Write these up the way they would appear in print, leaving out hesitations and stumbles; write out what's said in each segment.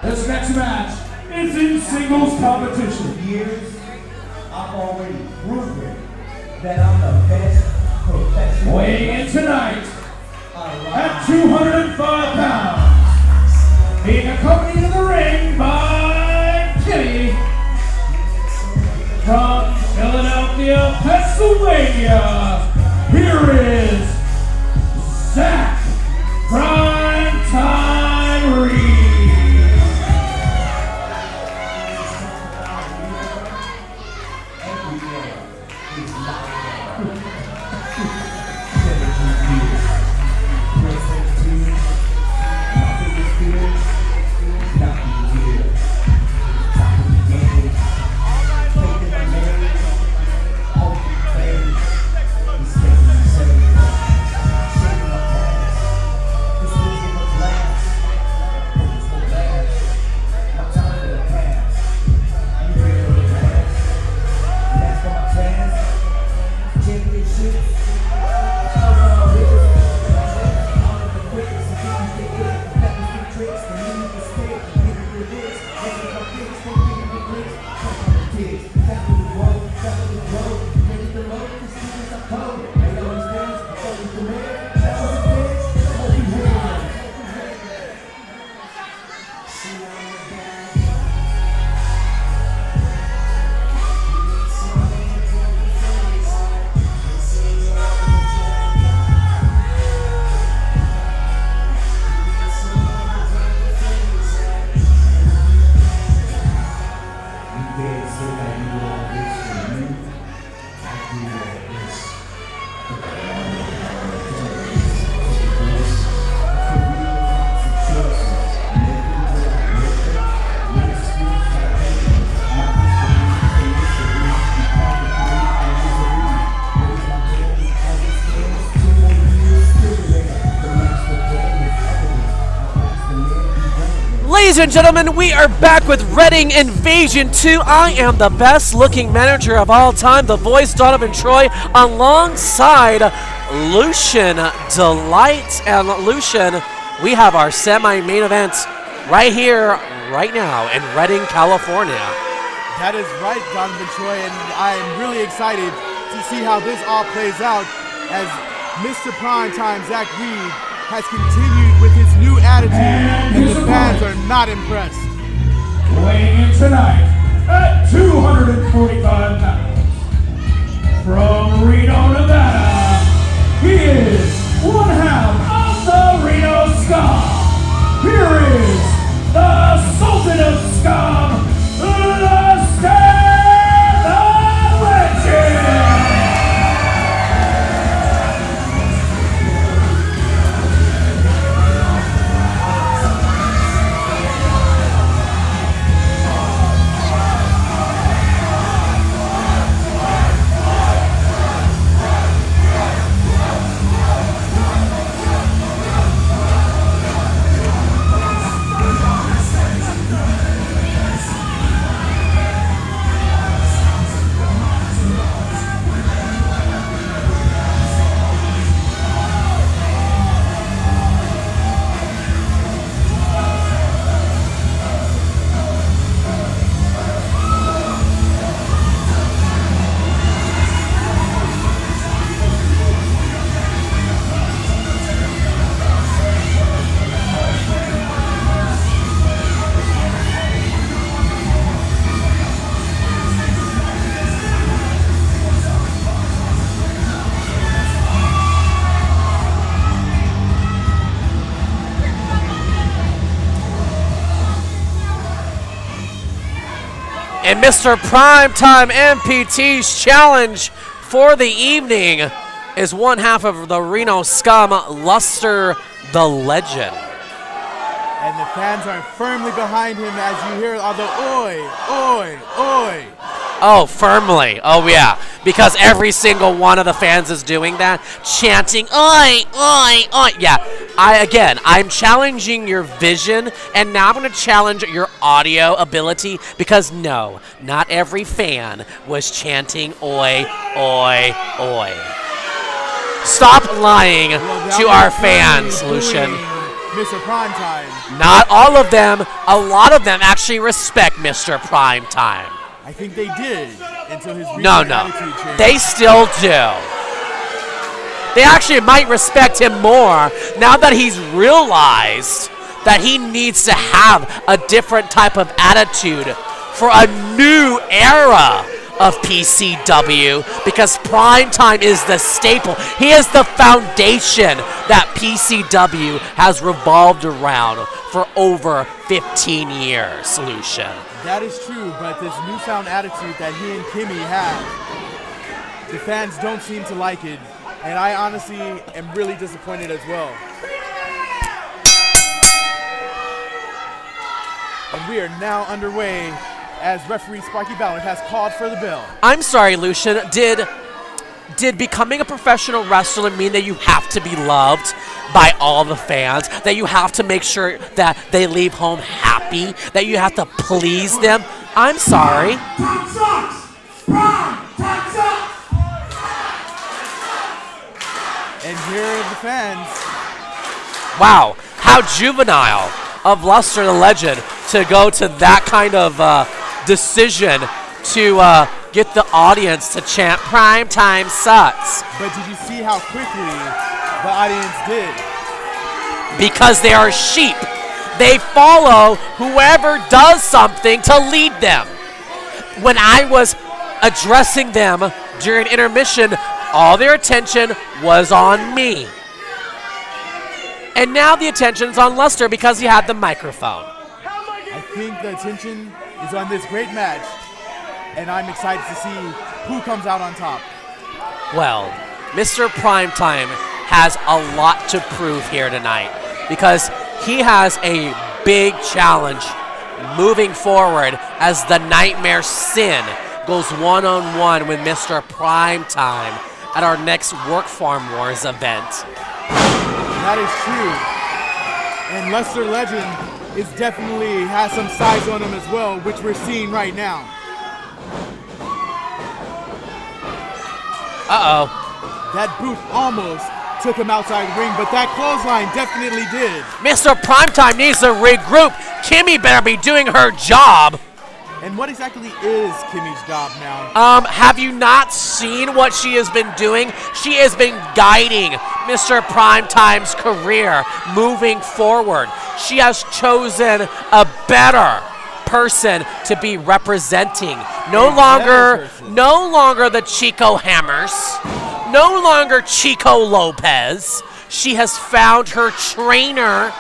This next match is in singles competition. Years, I've already proven that I'm the best professional. Weighing in tonight at 205 pounds, being accompanied in the ring by Kimmy from Philadelphia, Pennsylvania. Here is Zack Primetime Reeb. Ladies and gentlemen, we are back with Reading Invasion 2. I am the best looking manager of all time, the voice Donovan Troy, alongside Lucian Delight. And Lucian, we have our semi-main event right here, right now in Reading, California. That is right, Donovan Troy, and I am really excited to see how this all plays out as Mr. Primetime, Zack Reeb, has continued with his new attitude, and the fans are not impressed. Weighing in tonight at 245 pounds, from Reno, Nevada, he is one half of the Reno Scum. Here is the Sultan of Scum, the Stand Legend. And Mr. Primetime MPT's challenge for the evening is one half of the Reno Scum, Luster the Legend. And the fans are firmly behind him as you hear all the oi, oi, oi. Oh, firmly. Oh, yeah. Because every single one of the fans is doing that, chanting, oi, oi, oi. Yeah, I'm challenging your vision, and now I'm going to challenge your audio ability, because no, not every fan was chanting, oi, oi, oi. Stop lying to our fans, Lucian. Mr. Primetime. Not all of them. A lot of them actually respect Mr. Primetime. I think they did until his recent No. attitude changed. They still do. They actually might respect him more now that he's realized that he needs to have a different type of attitude for a new era of PCW, because Primetime is the staple. He is the foundation that PCW has revolved around for over 15 years, Lucian. That is true, but this newfound attitude that he and Kimmy have, the fans don't seem to like it, and I honestly am really disappointed as well. And we are now underway as referee Sparky Ballard has called for the bell. I'm sorry, Lucian. Did becoming a professional wrestler mean that you have to be loved by all the fans, that you have to make sure that they leave home happy, that you have to please them? I'm sorry. Time sucks! Time sucks! And here are the fans. Wow, how juvenile of Luster the Legend to go to that kind of decision to get the audience to chant "Primetime sucks." But did you see how quickly the audience did? Because they are sheep. They follow whoever does something to lead them. When I was addressing them during intermission, all their attention was on me. And now the attention's on Luster because he had the microphone. I think the attention is on this great match, and I'm excited to see who comes out on top. Well, Mr. Primetime has a lot to prove here tonight because he has a big challenge moving forward as the Nightmare Sin goes one-on-one with Mr. Primetime at our next Work Farm Wars event. That is true. And Luster Legend is definitely has some size on him as well, which we're seeing right now. Uh-oh. That boot almost took him outside the ring, but that clothesline definitely did. Mr. Primetime needs to regroup. Kimmy better be doing her job. And what exactly is Kimmy's job now? Have you not seen what she has been doing? She has been guiding Mr. Primetime's career moving forward. She has chosen a better person to be representing. No longer the Chico Hammers. No longer Chico Lopez. She has found her trainer,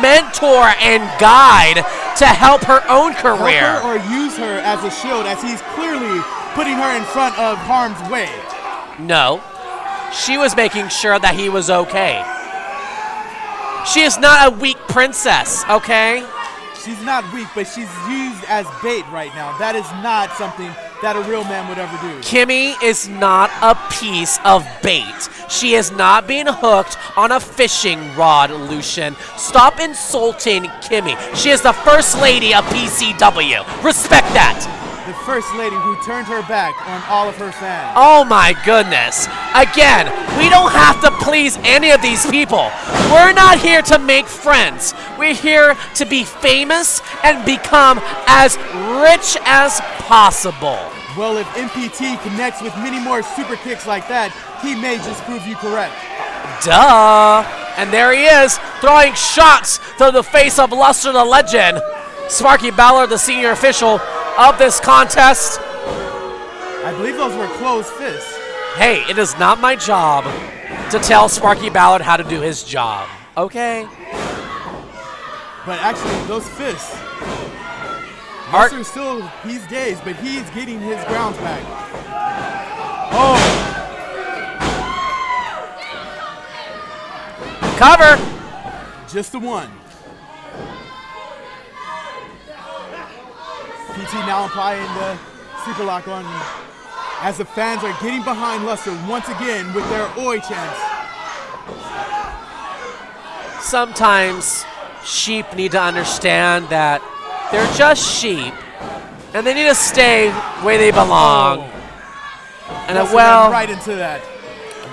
mentor, and guide to help her own career. Help her or use her as a shield, as he's clearly putting her in front of harm's way. No. She was making sure that he was okay. She is not a weak princess, okay? She's not weak, but she's used as bait right now. That is not something that a real man would ever do. Kimmy is not a piece of bait. She is not being hooked on a fishing rod, Lucian. Stop insulting Kimmy. She is the first lady of PCW. Respect that. The first lady who turned her back on all of her fans. Oh my goodness. Again, we don't have to please any of these people. We're not here to make friends. We're here to be famous and become as rich as possible. Well, if MPT connects with many more super kicks like that, he may just prove you correct. Duh. And there he is, throwing shots to the face of Luster the Legend. Sparky Ballard, the senior official of this contest. I believe those were closed fists. Hey, it is not my job to tell Sparky Ballard how to do his job, okay? But actually, those fists, Luster still, he's dazed, but he's getting his grounds back. Oh! Cover! Just the one. PT now applying the super lock on as the fans are getting behind Luster once again with their oi chants. Sometimes sheep need to understand that they're just sheep and they need to stay where they belong. And a Luster ran right into that.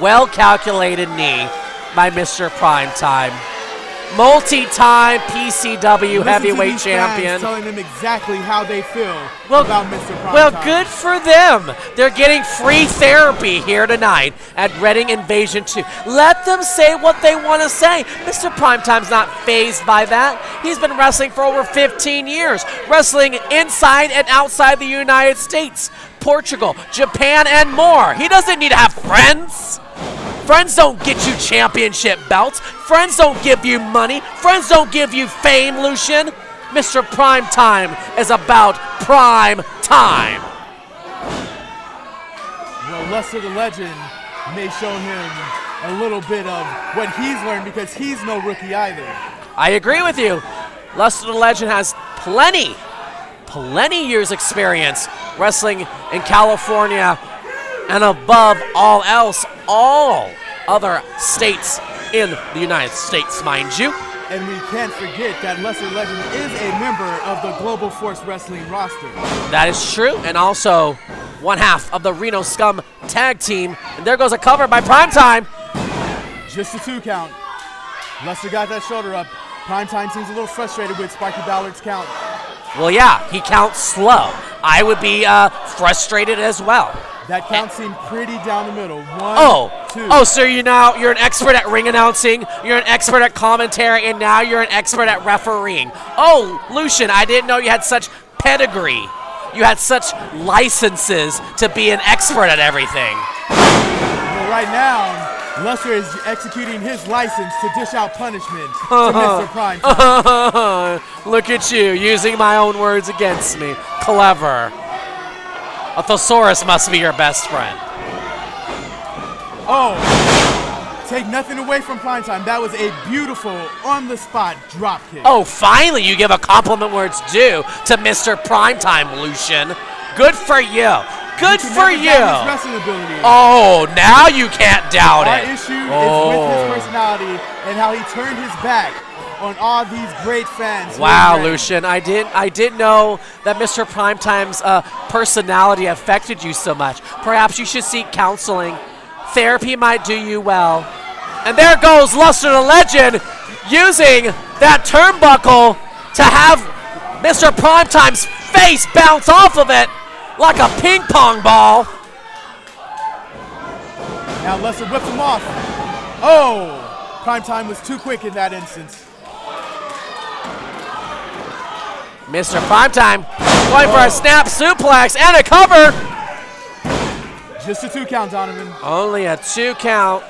well-calculated knee by Mr. Primetime. multi-time PCW Listen to heavyweight these champion. fans telling them exactly how they feel Well, about Mr. Primetime. Well, good for them. They're getting free therapy here tonight at Reading Invasion 2. Let them say what they want to say. Mr. Primetime's not fazed by that. He's been wrestling for over 15 years, wrestling inside and outside the United States, Portugal, Japan, and more. He doesn't need to have friends. Friends don't get you championship belts. Friends don't give you money. Friends don't give you fame, Lucian. Mr. Primetime is about prime time. Well, Lester the Legend may show him a little bit of what he's learned because he's no rookie either. I agree with you. Lester the Legend has plenty years experience wrestling in California and above all else, all other states in the United States, mind you. And we can't forget that Lester Legend is a member of the Global Force Wrestling roster. That is true, and also one half of the Reno Scum tag team. And there goes a cover by Primetime. Just a 2 count. Lester got that shoulder up. Primetime seems a little frustrated with Sparky Ballard's count. Well, yeah, he counts slow. I would be frustrated as well. That count seemed pretty down the middle. 1, 2. Oh, so you're an expert at ring announcing, you're an expert at commentary, and now you're an expert at refereeing. Oh, Lucian, I didn't know you had such pedigree. You had such licenses to be an expert at everything. Well, right now, Lester is executing his license to dish out punishment to Mr. Primetime. Look at you, using my own words against me. Clever. A thesaurus must be your best friend. Oh, take nothing away from Primetime. That was a beautiful, on-the-spot drop kick. Oh, finally you give a compliment where it's due to Mr. Primetime, Lucian. Good for you. Good for you. His wrestling ability. Oh, now you can't doubt Our it. issue is with his personality and how he turned his back on all these great fans. Wow, Lucian, I didn't know that Mr. Primetime's personality affected you so much. Perhaps you should seek counseling. Therapy might do you well. And there goes Lester the Legend using that turnbuckle to have Mr. Primetime's face bounce off of it like a ping pong ball. Now Lester whips him off. Oh, Primetime was too quick in that instance. Mr. Primetime going for a snap suplex and a cover. Just a 2 count, Donovan. Only a 2 count.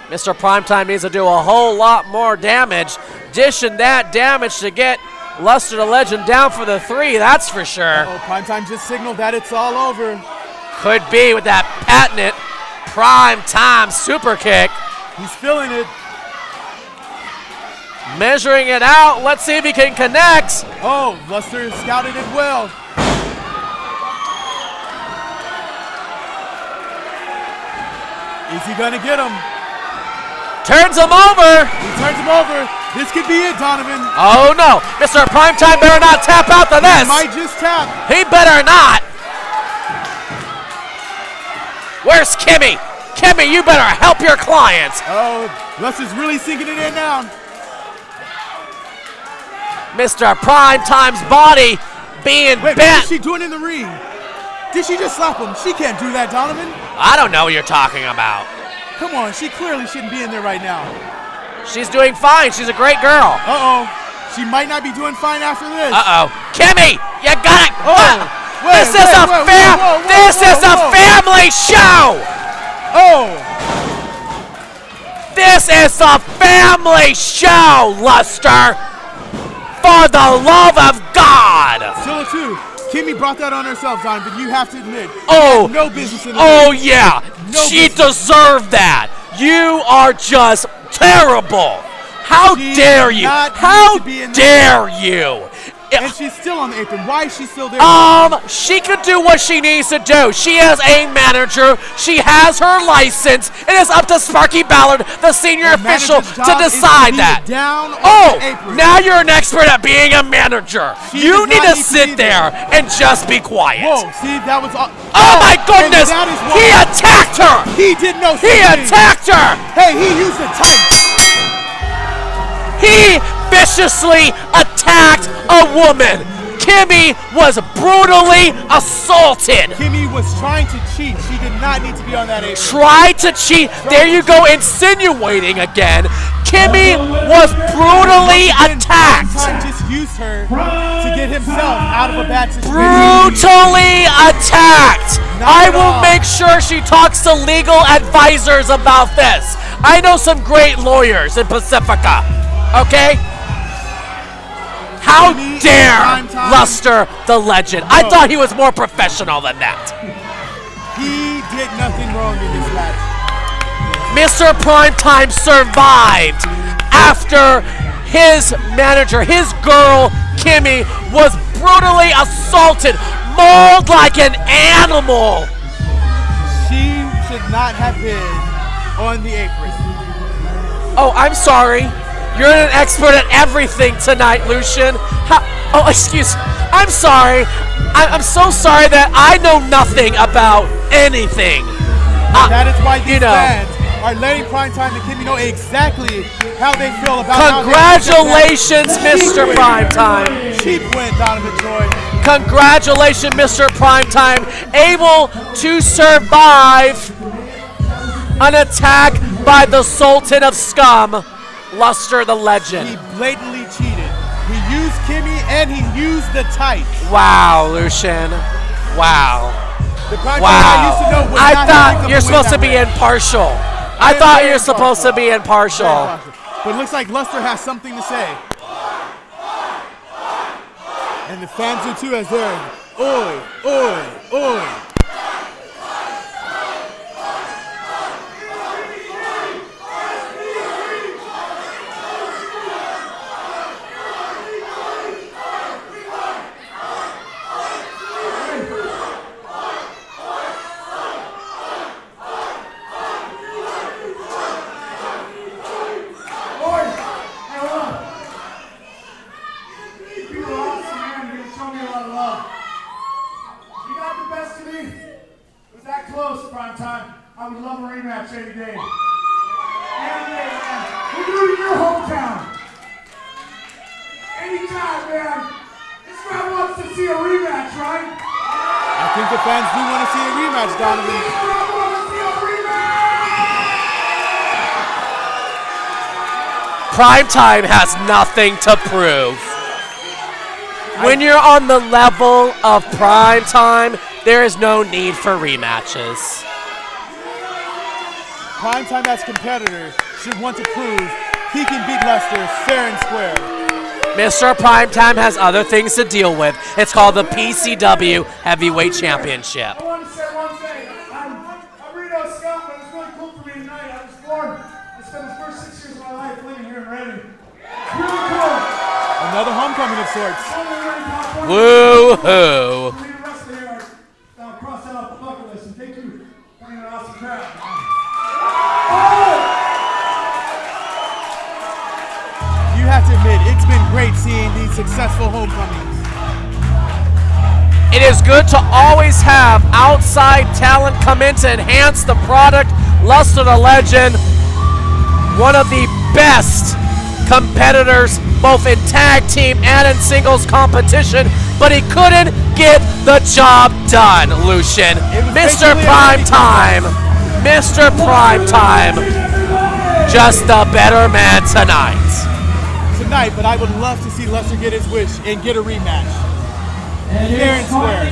Mr. Primetime needs to do a whole lot more damage. Dishing that damage to get Lester the Legend down for the 3, that's for sure. Oh, Primetime just signaled that it's all over. Could be with that patented Primetime super kick. He's feeling it. Measuring it out. Let's see if he can connect. Oh, Lester scouted it well. Is he gonna get him? Turns him over. He turns him over. This could be it, Donovan. Oh no, Mr. Primetime better not tap out to this. He might just tap. He better not. Where's Kimmy? Kimmy, you better help your clients. Oh, Lester's really sinking it in now. Mr. Primetime's body being Wait, bent. what is she doing in the ring? Did she just slap him? She can't do that, Donovan. I don't know what you're talking about. Come on, she clearly shouldn't be in there right now. She's doing fine. She's a great girl. Uh-oh. She might not be doing fine after this. Uh-oh. Kimmy, you got it. This is a family show. Oh. This is a family show, Lester. For the love of God. Still a 2. Kimmy brought that on herself, Donovan. You have to admit. Oh. No business in the Oh, ring. yeah. No She business. deserved that. You are just terrible. How She dare did you? not need How to be in dare you? And she's still on the apron. Why is she still there? She could do what she needs to do. She is a manager. She has her license. It is up to Sparky Ballard, the senior The official, manager's to job is decide be that. Down on Oh, the apron. now you're an expert at being a manager. She You does need not to need to sit be there and just be quiet. Whoa, see, that was all. Oh my goodness! And that is why He attacked her! He did no He such thing. attacked her! Hey, he used the tights. He viciously attacked a woman. Kimmy was brutally assaulted. Kimmy was trying to cheat. She did not need to be on that apron. Tried to cheat. There you go, insinuating again. Kimmy was brutally attacked. Time just used her to get himself out of a bad situation. Brutally attacked. I will make sure she talks to legal advisors about this. I know some great lawyers in Pacifica. Okay? How dare Luster the Legend? I thought he was more professional than that. He did nothing wrong in this match. Mr. Primetime survived after his manager, his girl, Kimmy, was brutally assaulted, mauled like an animal. She should not have been on the apron. Oh, I'm sorry. You're an expert at everything tonight, Lucian. Oh, excuse. I'm sorry. I'm so sorry that I know nothing about anything. That is why these fans are letting Primetime and Kimmy know exactly how they feel about. Congratulations, Mr. Primetime. Cheap win, Donovan Troy. Congratulations, Mr. Primetime, able to survive an attack by the Sultan of Scum, Luster the Legend. He blatantly cheated. He used Kimmy and he used the tights. Wow, Lucian. Wow. The Primetime Wow. I used to know would I not thought have you're picked supposed up a to win be that way. impartial. I thought you're supposed to be impartial. But it looks like Luster has something to say. And the fans do too as they're oi, oi, oi. I would love a rematch any day. Any day, man. We'll do it in your hometown. Anytime, man. This guy wants to see a rematch, right? I think the fans do want to see a rematch, Donovan. This guy wants to see a rematch! Primetime has nothing to prove. When you're on the level of Primetime, there is no need for rematches. Primetime as competitor should want to prove he can beat Luster fair and square. Mr. Primetime has other things to deal with. It's called the PCW Heavyweight Championship. I want to say one thing. I'm Reno Scott, but it's really cool for me tonight. I was born. I spent the first 6 years of my life living here in Reading. It's really cool. Another homecoming of sorts. Woo-hoo. We the rest of you are cross that off the bucket list, and thank you for being an awesome crowd. You have to admit, it's been great seeing these successful homecomings. It is good to always have outside talent come in to enhance the product. Luster the Legend, one of the best competitors, both in tag team and in singles competition, but he couldn't get the job done, Lucian. Mr. Primetime, Mr. Primetime, just the better man tonight. Tonight, but I would love to see Luster get his wish and get a rematch. Fair and square.